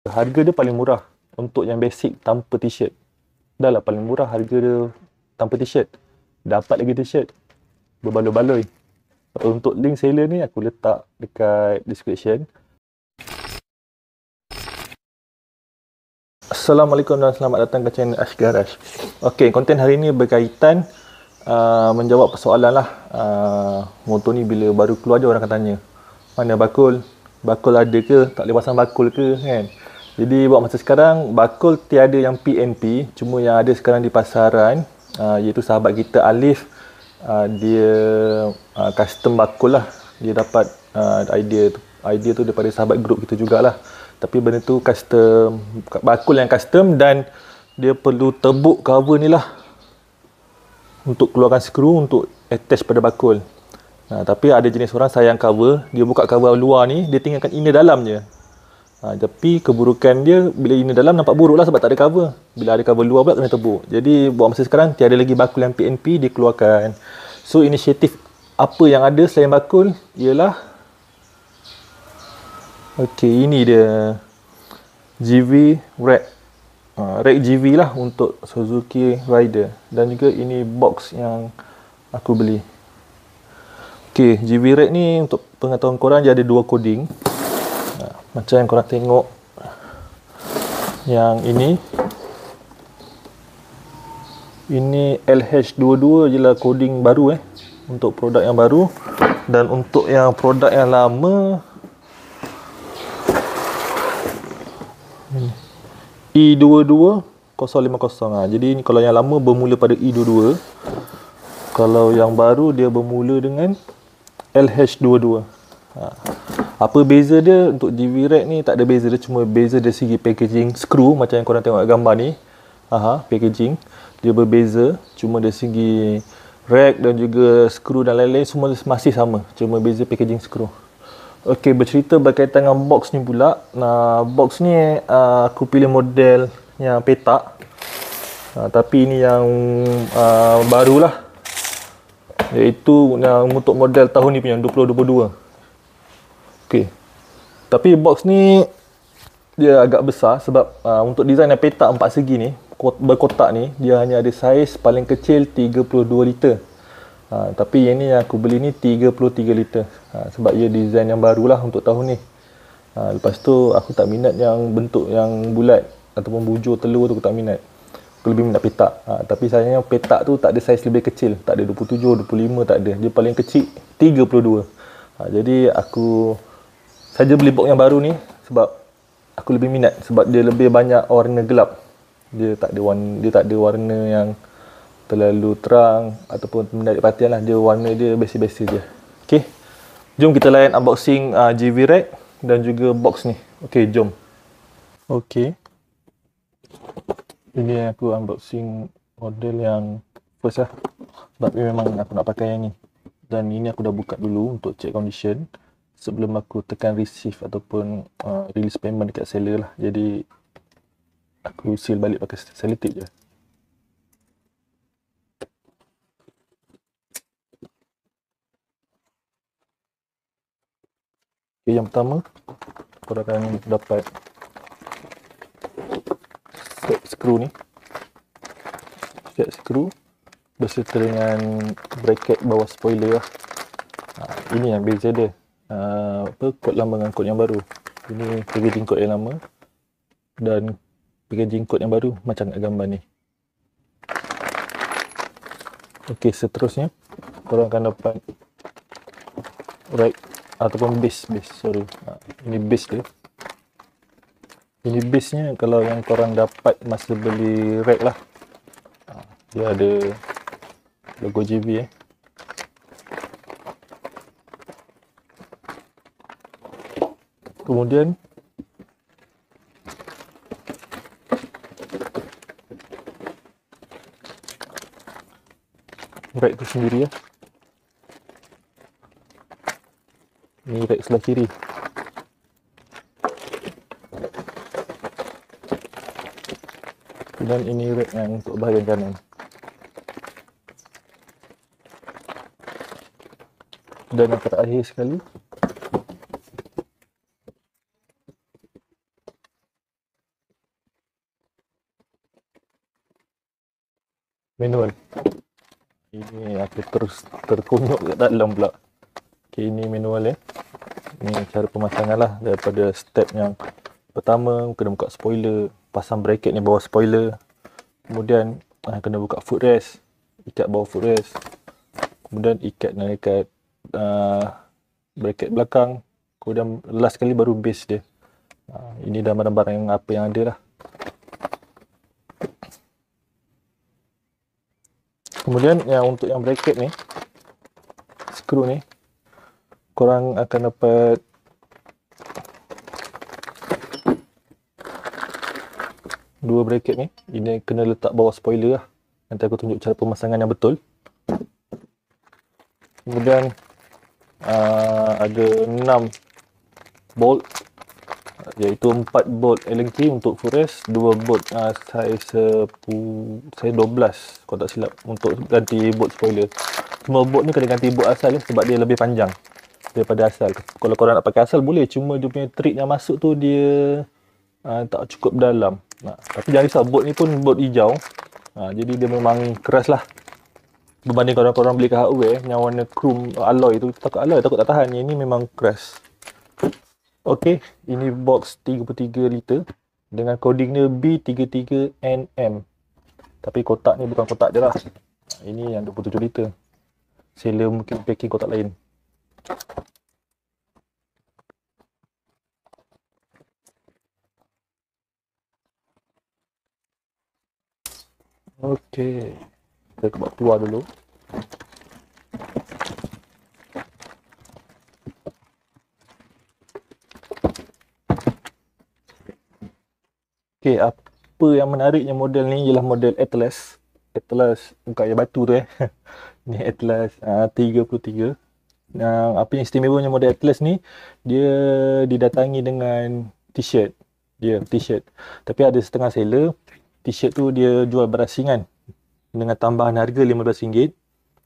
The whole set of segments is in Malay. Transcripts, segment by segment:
Harga dia paling murah untuk yang basic tanpa t-shirt. Dah lah paling murah harga dia tanpa t-shirt. Dapat lagi t-shirt berbaloi-baloi. Untuk link seller ni aku letak dekat description. Assalamualaikum dan selamat datang ke channel Ash Garage. Okey, konten hari ni berkaitan menjawab persoalan lah. Motor ni bila baru keluar je orang akan tanya, mana bakul? Bakul ada ke? Tak boleh pasang bakul ke? Kan? Jadi buat masa sekarang, bakul tiada yang PNP. Cuma yang ada sekarang di pasaran, iaitu sahabat kita Alif. Dia custom bakul lah. Dia dapat idea tu daripada sahabat grup kita jugalah. Tapi benda tu custom, bakul yang custom, dan dia perlu tebuk cover ni lah untuk keluarkan skru untuk attach pada bakul. Tapi ada jenis orang sayang cover, dia buka cover luar ni, dia tinggalkan inner dalam je. Tapi keburukan dia, bila inner dalam nampak buruk lah sebab tak ada cover. Bila ada cover luar pula kena tebuk. Jadi buat masa sekarang tiada lagi bakul yang PNP dikeluarkan. So inisiatif apa yang ada selain bakul ialah, okey, ini dia GV rack. Rack GV lah untuk Suzuki Rider. Dan juga ini box yang aku beli. Okey, GV rack ni untuk pengetahuan korang dia ada dua coding. Macam yang korang tengok yang ini LH22 je lah coding baru untuk produk yang baru. Dan untuk yang produk yang lama E22050. Jadi ni kalau yang lama bermula pada E22. Kalau yang baru dia bermula dengan LH22. Apa beza dia untuk GV rack ni? Tak ada beza, dia cuma beza dari segi packaging skru macam yang korang tengok gambar ni. Packaging dia berbeza, cuma dari segi rack dan juga skru dan lain-lain semua masih sama, cuma beza packaging skru. Okey, bercerita berkaitan dengan box ni pula. Box ni aku pilih model yang petak. Tapi ini yang barulah, iaitu yang untuk model tahun ni punya 2022. Okey. Tapi box ni dia agak besar sebab untuk design yang petak 4 segi ni, berkotak ni, dia hanya ada saiz paling kecil 32 liter. Tapi yang ni yang aku beli ni 33 liter. Sebab ia design yang barulah untuk tahun ni. Lepas tu aku tak minat yang bentuk yang bulat ataupun bujur telur tu, aku tak minat. Aku lebih minat petak. Tapi sayangnya petak tu tak ada saiz lebih kecil, tak ada 27, 25, tak ada. Dia paling kecil 32. Jadi aku saja beli box yang baru ni sebab aku lebih minat, sebab dia lebih banyak warna gelap. Dia tak ada warna yang terlalu terang ataupun menarik perhatian lah. Dia warna dia biasa-biasa je. Okey. Jom kita layan unboxing GV rack dan juga box ni. Okey, jom. Okey. Ini aku unboxing model yang first lah. Sebab memang aku nak pakai yang ni. Dan ini aku dah buka dulu untuk check condition sebelum aku tekan receive ataupun release payment dekat seller lah. Jadi aku seal balik pakai selotip je. Okay, yang pertama korang akan dapat set skru ni. Set skru beserta dengan bracket bawah spoiler lah. Ini yang beza dia. Kod lama dengan kod yang baru. Ini packaging kod yang lama dan packaging kod yang baru macam kat gambar ni. Okey, seterusnya korang akan dapat rack ataupun base. Ini base dia. Ini base nya kalau yang korang dapat masa beli rack lah. Dia ada logo GV Kemudian rack tu sendiri ya. Ini rack sebelah kiri. Dan ini rack yang untuk bahagian kanan. Dan yang terakhir sekali, Manual. Ini aku terus terkunyuk kat dalam pula. Okay, ini manual ya. Ini cara pemasangan lah. Daripada step yang pertama, kena buka spoiler, pasang bracket ni bawah spoiler. Kemudian kena buka footrest, ikat bawah footrest. Kemudian ikat bracket belakang. Kemudian last kali baru base dia. Ini dah barang-barang yang apa yang ada lah. Kemudian untuk yang bracket ni, skru ni, korang akan dapat dua bracket ni. Ini kena letak bawah spoiler lah. Nanti aku tunjuk cara pemasangan yang betul. Kemudian ada 6 bolt, iaitu 4 bolt Allen key untuk footrest, 2 bolt size 12 kalau tak silap untuk ganti bolt spoiler. Semua bolt ni kena ganti bolt asal sebab dia lebih panjang daripada asal. Kalau korang nak pakai asal boleh, cuma dia punya trik yang masuk tu dia tak cukup dalam. Tapi jangan risau, bolt ni pun bolt hijau, jadi dia memang keras lah berbanding korang beli kat hardware yang warna chrome alloy tu. Takut tak tahan. Yang ni memang keras. Okey, ini box 33 liter dengan coding dia B33NM. Tapi kotak ni bukan kotak dia lah. Ini yang 27 liter. Seller mungkin packing kotak lain. Okey, kita buat keluar dulu. Okey, apa yang menariknya model ni ialah model Atlas. Atlas bukan air batu tu Ni Atlas 33. Apa yang istimewanya model Atlas ni, dia didatangi dengan t-shirt. Dia t-shirt. Tapi ada setengah seller, t-shirt tu dia jual berasingan dengan tambahan harga RM15,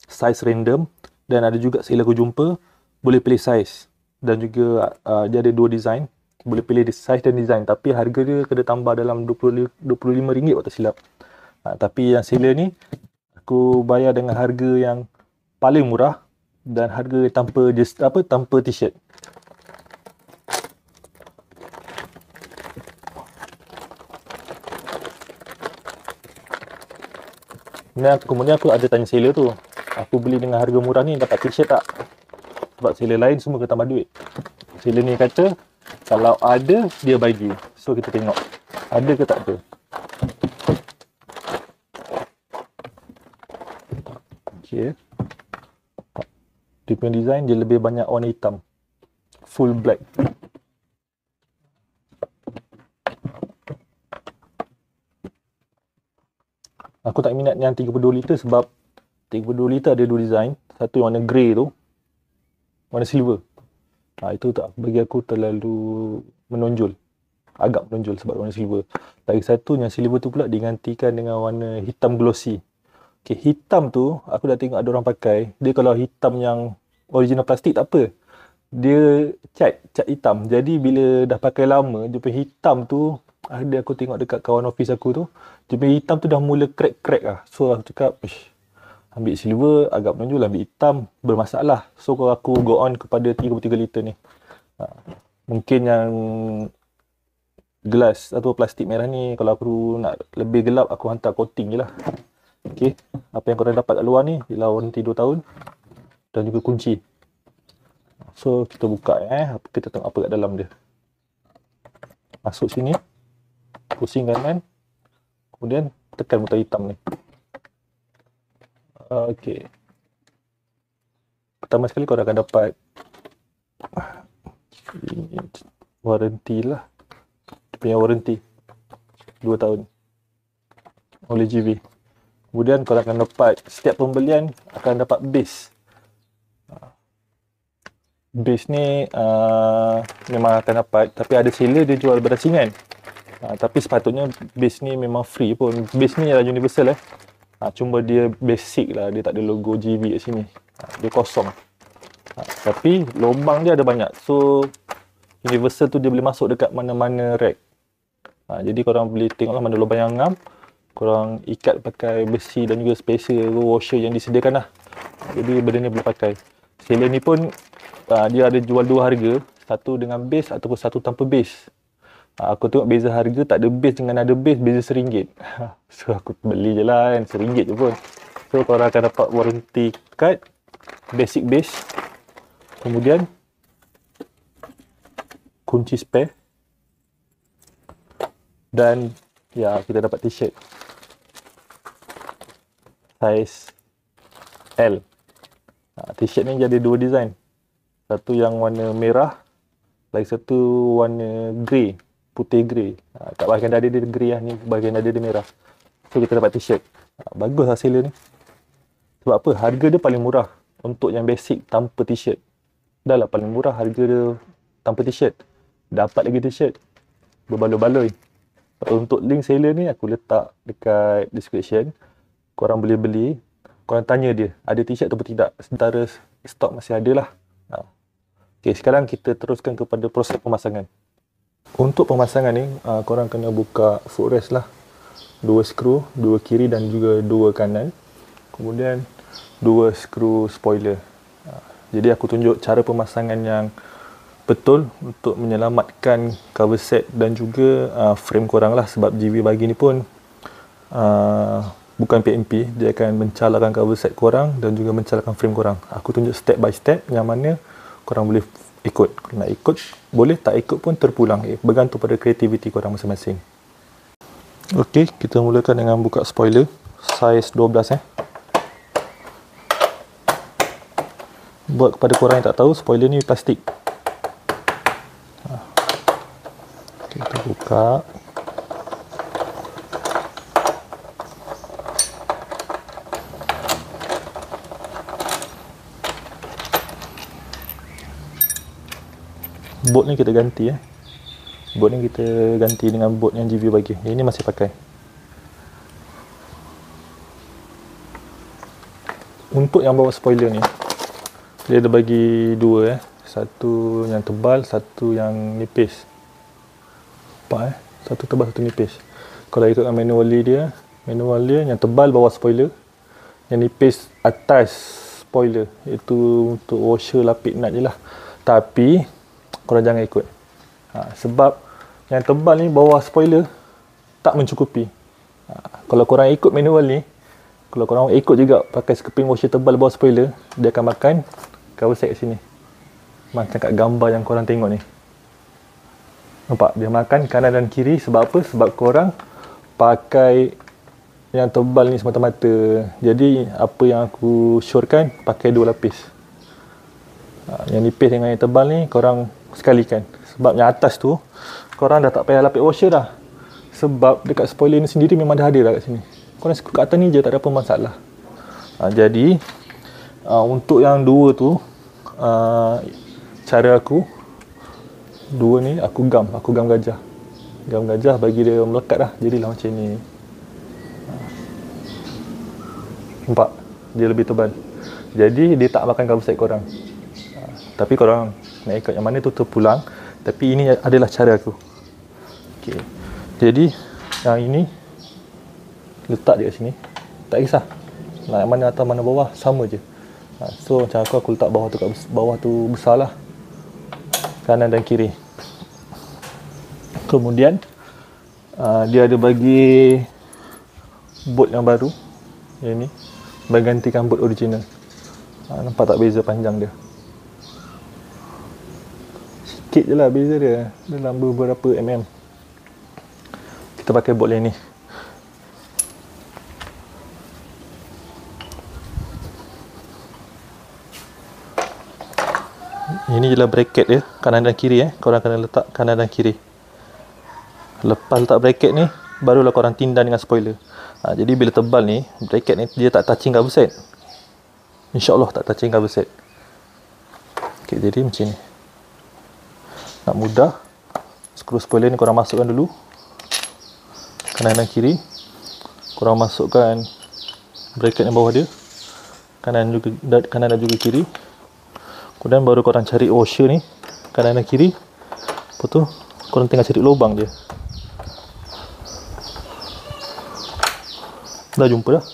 size random, dan ada juga seller aku jumpa boleh pilih size, dan juga dia ada dua design, boleh pilih size dan design, tapi harga dia kena tambah dalam RM25 kalau tak silap. Tapi yang seller ni aku bayar dengan harga yang paling murah dan harga tanpa t-shirt. Kemudian aku ada tanya seller tu, aku beli dengan harga murah ni dapat t-shirt tak? Sebab seller lain semua kena tambah duit. Seller ni kata kalau ada dia bagi. So kita tengok ada ke tak ada. Okay. Dia punya design dia lebih banyak warna hitam, full black. Aku tak minat yang 32 liter sebab 32 liter ada dua design. Satu yang warna grey tu, warna silver. Itu tak bagi aku terlalu menonjol. Agak menonjol sebab warna silver. Lagi satu yang silver tu pula digantikan dengan warna hitam glossy. Okay, hitam tu aku dah tengok ada orang pakai. Dia kalau hitam yang original plastik tak apa, dia cat hitam. Jadi bila dah pakai lama, dia punya hitam tu, ada aku tengok dekat kawan office aku tu, dia punya hitam tu dah mula crack lah. So aku cakap, ambil silver agak menonjol, ambil hitam bermasalah. So aku go on kepada 33 liter ni. Mungkin yang gelas atau plastik merah ni, kalau aku nak lebih gelap, aku hantar coating je lah. Okay, apa yang korang dapat kat luar ni ialah waranti 2 tahun dan juga kunci. So kita buka kita tengok apa kat dalam dia. Masuk sini, pusing kanan, kemudian tekan butang hitam ni. Okey. Pertama sekali korang akan dapat waranti lah. Dia punya waranti 2 tahun oleh GB. Kemudian korang akan dapat, setiap pembelian akan dapat base. Base ni memang akan dapat, tapi ada seller dia jual berasingan. Tapi sepatutnya base ni memang free pun. Base ni adalah universal cuma dia basic lah, dia tak ada logo GB kat sini. Dia kosong. Tapi lubang dia ada banyak. So universal tu dia boleh masuk dekat mana-mana rack. Jadi korang boleh tengoklah mana lubang yang ngam. korang ikat pakai besi dan juga spacer washer yang disediakan lah. Jadi benda ni boleh pakai. Sealer ni pun dia ada jual dua harga, satu dengan base ataupun satu tanpa base. Aku tengok beza harga, tak ada base dengan ada base beza RM1. So aku beli je lah kan, RM1 je pun. So korang akan dapat warranty card, basic base, kemudian kunci spare, dan ya kita dapat t-shirt size L. T-shirt ni jadi dua design. Satu yang warna merah, lagi satu warna grey, putih grey. Kat bahagian dada dia grey lah, ni bahagian dada dia merah. So kita dapat t-shirt. Bagus lah sealer ni. Sebab apa? Harga dia paling murah untuk yang basic tanpa t-shirt. Dah lah paling murah harga dia tanpa t-shirt. Dapat lagi t-shirt berbaloi-baloi. Untuk link seller ni aku letak dekat description. Korang boleh beli. Korang tanya dia ada t-shirt atau tidak. Sementara stok masih ada lah. Okay, sekarang kita teruskan kepada proses pemasangan. Untuk pemasangan ni, korang kena buka footrest lah. 2 skru, 2 kiri dan juga 2 kanan. Kemudian 2 skru spoiler. Jadi aku tunjuk cara pemasangan yang betul untuk menyelamatkan cover set dan juga frame korang lah. Sebab GV bagi ni pun bukan PMP, dia akan mencalakan cover set korang dan juga mencalakan frame korang. Aku tunjuk step by step yang mana korang boleh ikut. Kalau nak ikut boleh, tak ikut pun terpulang. Bergantung pada kreativiti korang masing-masing. Okey, kita mulakan dengan buka spoiler size 12 Buat kepada korang yang tak tahu, spoiler ni plastik. Kita buka. Bolt ni kita ganti Bolt ni kita ganti dengan bolt yang GV bagi. Yang ni masih pakai. Untuk yang bawah spoiler ni, dia ada bagi dua Satu yang tebal, satu yang nipis. Nampak Satu tebal, satu nipis. Kalau ikutkan manual dia yang tebal bawah spoiler, yang nipis atas spoiler. Itu untuk washer lapik nut je lah. Tapi korang jangan ikut. Sebab yang tebal ni bawah spoiler tak mencukupi. Kalau korang ikut manual ni, kalau korang ikut juga pakai sekeping washer tebal bawah spoiler, dia akan makan cover set kat sini. Macam kat gambar yang korang tengok ni. Nampak? Dia makan kanan dan kiri. Sebab apa? Sebab korang pakai yang tebal ni semata-mata. Jadi apa yang aku syorkan, pakai dua lapis. Yang nipis dengan yang tebal ni korang sekalikan. Sebab yang atas tu korang dah tak payah lapis washer dah. Sebab dekat spoiler ni sendiri memang dah ada dah kat sini. Korang skru kat atas ni je, tak ada apa masalah. Jadi untuk yang dua tu, cara aku dua ni aku gam gajah. Gam gajah bagi dia melekat dah. Jadilah macam ni. Nampak? Dia lebih tebal. Jadi dia tak makan cover set korang. Tapi korang nak ikut yang mana tu terpulang. Tapi ini adalah cara aku. Okay. Jadi yang ini letak dia kat sini. Tak kisah nak mana atas mana bawah, sama je. So macam aku letak bawah tu, kat bawah tu besar lah, kanan dan kiri. Kemudian dia ada bagi bolt yang baru. Yang ni menggantikan bolt original. Nampak tak beza panjang dia? Sikit je lah beza dia, dalam beberapa mm. Kita pakai bolt yang ni. Ini jelah bracket dia, kanan dan kiri. Korang kena letak kanan dan kiri. Lepas letak bracket ni, barulah korang tindan dengan spoiler. Jadi bila tebal ni, bracket ni dia tak touching cover set. InsyaAllah tak touching cover set. Okay, jadi macam ni. Nak mudah, skru spoiler ni korang masukkan dulu, kanan dan kiri. Korang masukkan bracket yang bawah dia, kanan dan juga kiri. Kemudian baru korang cari washer ni, kanan dan kiri. Lepas tu korang tinggal cari lubang je. Dah jumpa dah.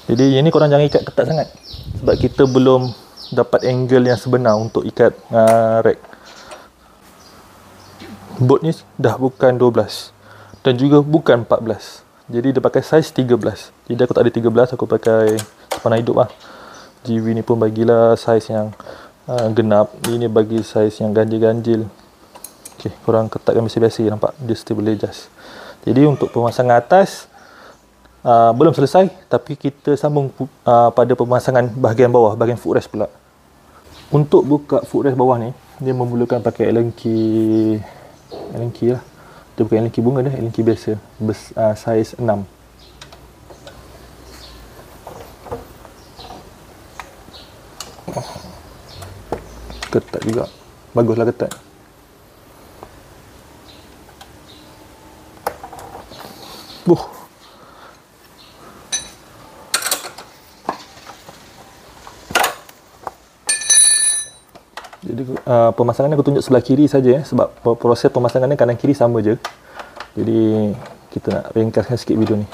Jadi yang ni korang jangan ikat ketat sangat, sebab kita belum dapat angle yang sebenar untuk ikat rack. Bolt ni dah bukan 12 dan juga bukan 14. Jadi dia pakai saiz 13. Jadi aku tak ada 13, aku pakai sepanah hidup lah. GV ni pun bagilah saiz yang genap. Ini bagi saiz yang ganjil-ganjil. Okey, korang ketatkan biasa-biasa, nampak dia still boleh adjust. Jadi untuk pemasangan atas belum selesai, tapi kita sambung pada pemasangan bahagian bawah, bahagian footrest pula. Untuk buka footrest bawah ni, dia memerlukan pakai Allen key lah. Dia bukan Allen key bunga dah, Allen key biasa, saiz 6. Ketat juga, baguslah ketat. Jadi pemasangannya aku tunjuk sebelah kiri saja, sebab proses pemasangannya kanan kiri sama je. Jadi kita nak ringkaskan sikit video ni.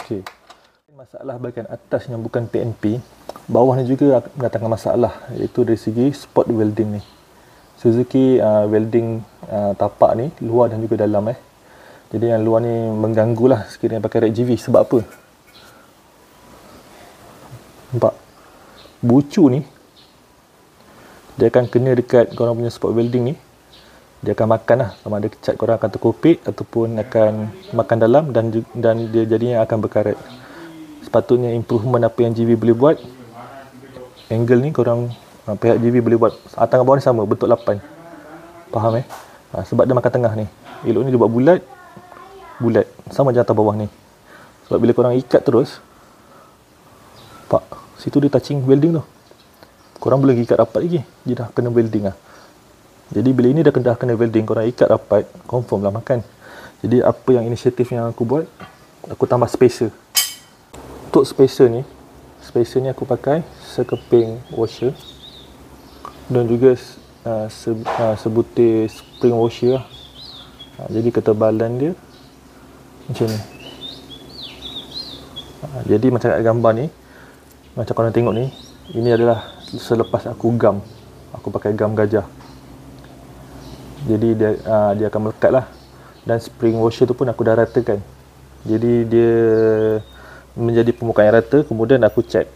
Okey. Masalah bahagian atas yang bukan PNP, bawah ni juga mendatangkan masalah, iaitu dari segi spot welding ni. Suzuki welding tapak ni luar dan juga dalam Jadi yang luar ni mengganggulah sekiranya pakai rack GV. Sebab apa? Nampak? Bucu ni dia akan kena dekat korang punya spot welding ni. Dia akan makan lah, sama ada cat korang akan terkopik ataupun akan makan dalam, dan dia jadinya akan berkarat. Sepatutnya improvement apa yang GV boleh buat, angle ni korang pihak GV boleh buat atas dan bawah ni sama, bentuk 8. Faham sebab dia makan tengah ni. Elok ni dia buat bulat sama je atas bawah ni. Sebab bila korang ikat terus, pak, situ dia touching welding tu. Korang boleh ikat rapat lagi, dia dah kena welding lah. Jadi bila ini dah kena welding, korang ikat rapat, confirm lah makan. Jadi apa yang inisiatif yang aku buat, aku tambah spacer. Untuk spacer ni aku pakai sekeping washer dan juga sebutir spring washer lah. Jadi ketebalan dia macam ni. Jadi macam kat gambar ni, macam korang tengok ni, ini adalah selepas aku gam. Aku pakai gam gajah. Jadi dia akan melekat lah. Dan spring washer tu pun aku dah ratakan. Jadi dia menjadi permukaan yang rata. Kemudian aku cat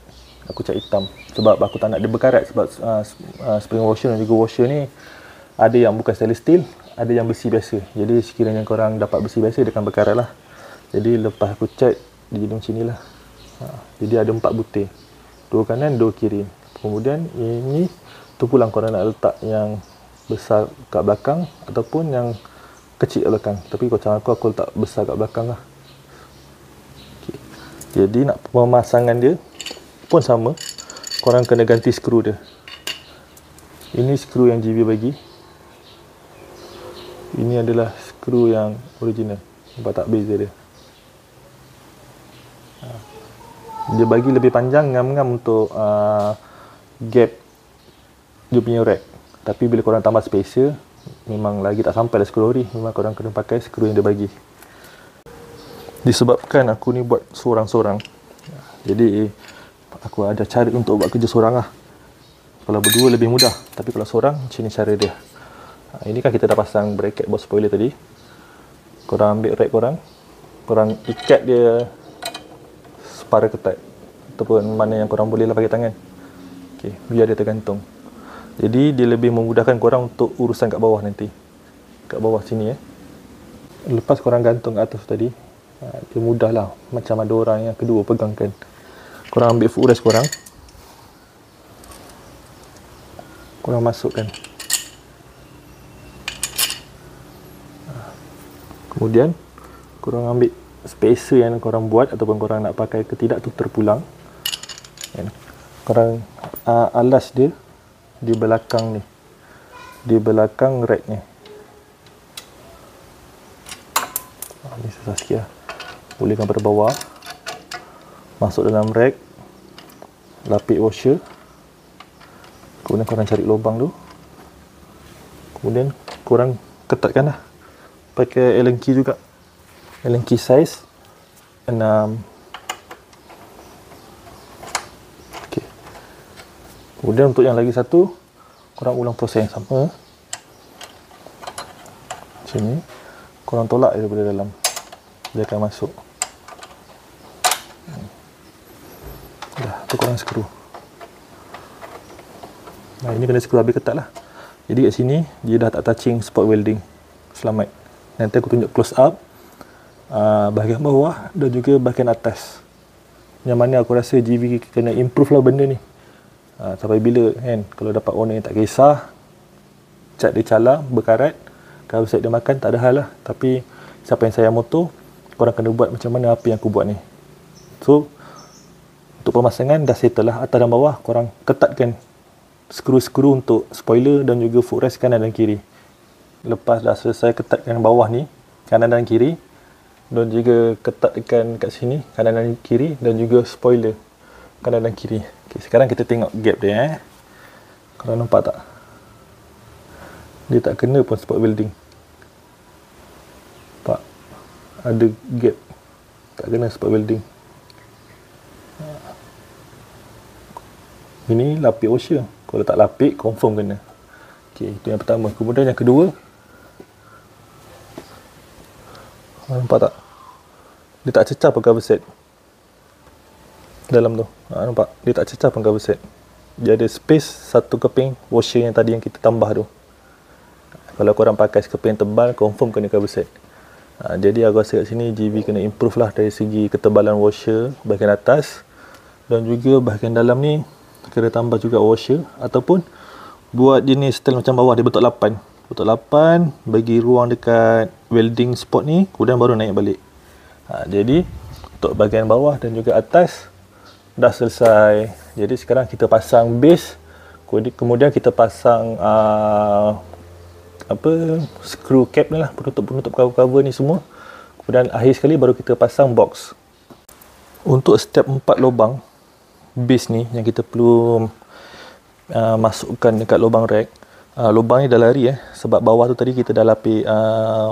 hitam, sebab aku tak nak dia berkarat. Sebab spring washer dan juga washer ni ada yang bukan stainless steel, ada yang besi biasa. Jadi sekiranya korang dapat besi biasa, dia akan berkarat lah. Jadi lepas aku cat, dia jadi macam ni lah. Jadi ada 4 butir, 2 kanan 2 kiri. Kemudian ini tu pulang korang nak letak yang besar kat belakang ataupun yang kecil kat belakang. Tapi macam aku letak besar kat belakang lah. Okay. Jadi nak pemasangan dia pun sama, korang kena ganti skru dia. Ini skru yang GV bagi. Ini adalah skru yang original. Nampak tak beza dia? Dia bagi lebih panjang ngam-ngam untuk gap dia punya rack. Tapi bila korang tambah spacer, memang lagi tak sampai lah skru ori. Memang korang kena pakai skru yang dia bagi. Disebabkan aku ni buat sorang-sorang, jadi aku ada cara untuk buat kerja sorang lah. Kalau berdua lebih mudah, tapi kalau sorang, macam ni cara dia. Ini kan kita dah pasang bracket bawah spoiler tadi. Korang ambil rack korang ikat dia separa ketat, ataupun mana yang korang boleh lah pakai tangan. Okay, biar dia tergantung. Jadi dia lebih memudahkan korang untuk urusan kat bawah nanti. Kat bawah sini Lepas korang gantung kat atas tadi, dia mudah lah. Macam ada orang yang kedua pegangkan. Korang ambil footrest korang masukkan. Kemudian korang ambil spacer yang korang buat ataupun korang nak pakai ke tidak tu terpulang. Korang alas dia di belakang ni, di belakang rack ni. Ni susah sikit lah. Pulihkan pada bawah, masuk dalam rack, lapik washer. Kemudian korang cari lubang tu, kemudian korang ketatkan lah pakai Allen key juga. Allen key size 6. Okey. Kemudian untuk yang lagi satu, korang ulang proses yang sama. Sini, korang tolak daripada dalam, dia akan masuk. Dah, tu korang skru. Nah, ini kena skru habis ketat lah. Jadi kat sini dia dah tak touching spot welding. Selamat. Nanti aku tunjuk close up bahagian bawah dan juga bahagian atas. Yang mana aku rasa GV kena improve lah benda ni. Sampai bila kan, kalau dapat owner yang tak kisah, cat dia calar, berkarat, kalau set dia makan tak ada hal lah. Tapi siapa yang sayang motor, korang kena buat macam mana apa yang aku buat ni. So untuk pemasangan dah settle lah, atas dan bawah korang ketatkan skru-skru untuk spoiler dan juga footrest kanan dan kiri. Lepas dah selesai ketatkan bawah ni, kanan dan kiri, dan juga ketatkan kat sini kanan dan kiri, dan juga spoiler kanan dan kiri. Okay, sekarang kita tengok gap dia. Korang nampak tak? Dia tak kena pun spot welding. Nampak? Ada gap, tak kena spot welding. Ini lapik washer. Kalau tak lapik, confirm kena. Okey, itu yang pertama. Kemudian yang kedua, nampak tak? Dia tak cecah pun cover set dalam tu. Nampak? Dia tak cecah pun cover set. Dia ada space satu keping washer yang tadi yang kita tambah tu. Kalau korang pakai keping tebal, confirm kena cover set. Jadi aku rasa kat sini GV kena improve lah dari segi ketebalan washer bahagian atas, dan juga bahagian dalam ni kena tambah juga washer, ataupun buat jenis style macam bawah dia bentuk 8. Bentuk 8, bagi ruang dekat welding spot ni, kemudian baru naik balik. Jadi untuk bahagian bawah dan juga atas dah selesai. Jadi sekarang kita pasang base, kemudian kita pasang screw cap ni lah, penutup cover ni semua. Kemudian akhir sekali baru kita pasang box. Untuk step 4 lubang base ni yang kita perlu masukkan dekat lubang rack. Lubang ni dah lari sebab bawah tu tadi kita dah lapik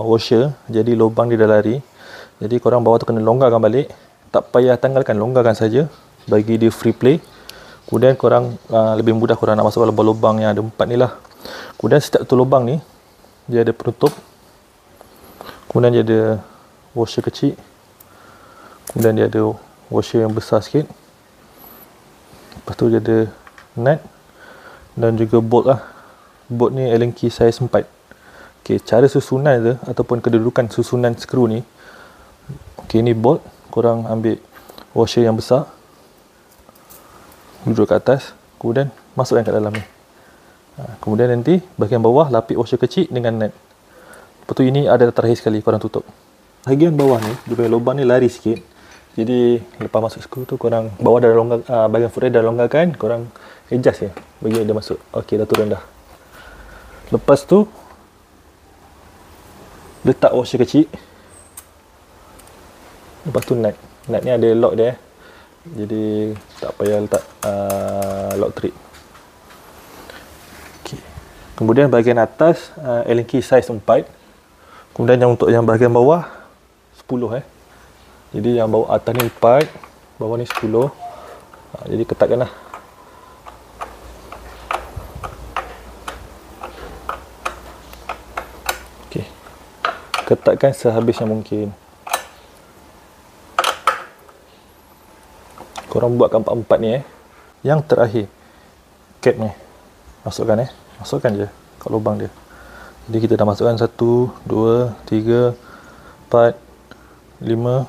washer, jadi lubang dia dah lari. Jadi korang bawah tu kena longgarkan balik. Tak payah tanggalkan, longgarkan saja, bagi dia free play. Kemudian korang lebih mudah korang nak masukkan lubang-lubang yang ada 4 ni lah. Kemudian setiap tu lubang ni dia ada penutup, kemudian dia ada washer kecil, kemudian dia ada washer yang besar sikit. Lepas tu dia ada nut dan juga bolt lah. Bolt ni Allen key size 4. Okey, cara susunan dia ataupun kedudukan susunan skru ni. Okey, ni bolt, korang ambil washer yang besar, duduk kat atas, kemudian masukkan kat dalam ni. Kemudian nanti bahagian bawah lapik washer kecil dengan nut. Lepas tu ini ada terakhir sekali korang tutup. Bahagian bawah ni, dia punya lubang ni lari sikit. Jadi lepas masuk skru tu, korang bawah dah longgar, bahagian footrest dah longgarkan, korang adjust je bagi dia masuk. Okey, dah turun dah. Lepas tu letak washer kecil. Lepas tu nut. Nut ni ada lock dia. Jadi tak payah letak lock trip. Okey. Kemudian bahagian atas Allen key size 4. Kemudian yang untuk yang bahagian bawah 10 Jadi yang bawah atas ni 4, bawah ni 10. Jadi ketatkanlah. Okey. Ketatkan sehabis yang mungkin. Korang buatkan 4-4 ni Yang terakhir cap ni. Masukkan Masukkan je kat lubang dia. Jadi kita dah masukkan 1, 2, 3, 4, 5,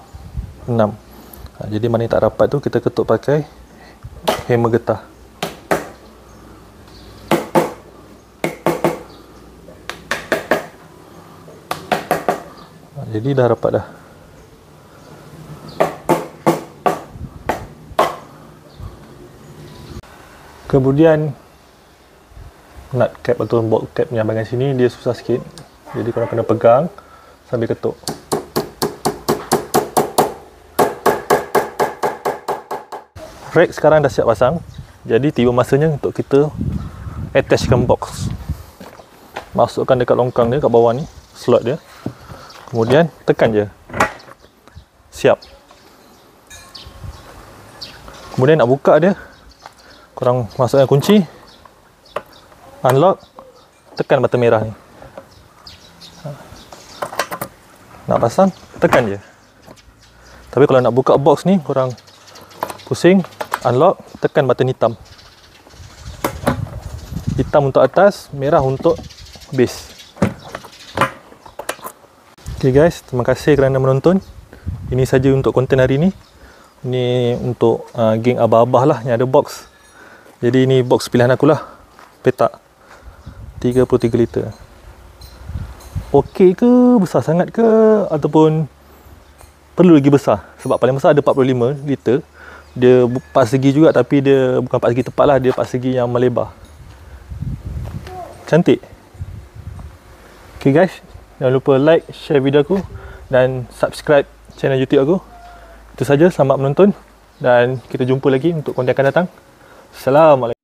6. Jadi mana yang tak rapat tu kita ketuk pakai hammer getah. Jadi dah rapat dah. Kemudian nut cap atau bolt cap yang bahagian sini dia susah sikit. Jadi korang kena pegang sambil ketuk. Rack sekarang dah siap pasang. Jadi tiba masanya untuk kita attachkan box. Masukkan dekat longkang dia kat bawah ni, slot dia. Kemudian tekan je. siap. Kemudian nak buka dia, korang masukkan kunci, unlock, tekan button merah ni. Nak pasang, tekan je. Tapi kalau nak buka box ni, korang pusing, unlock, tekan button hitam. Hitam untuk atas, merah untuk base. Okay guys, terima kasih kerana menonton. Ini saja untuk konten hari ni. Ini untuk geng abah-abah lah yang ada box. Jadi ini box pilihan aku lah, petak 33 liter. Okey ke, besar sangat ke, ataupun perlu lagi besar? Sebab paling besar ada 45 liter. Dia 4 segi juga, tapi dia bukan 4 segi tepat lah, dia 4 segi yang melebar. Cantik. Okay guys, jangan lupa like, share video aku dan subscribe channel YouTube aku. Itu saja, selamat menonton dan kita jumpa lagi untuk konten akan datang. Assalamualaikum.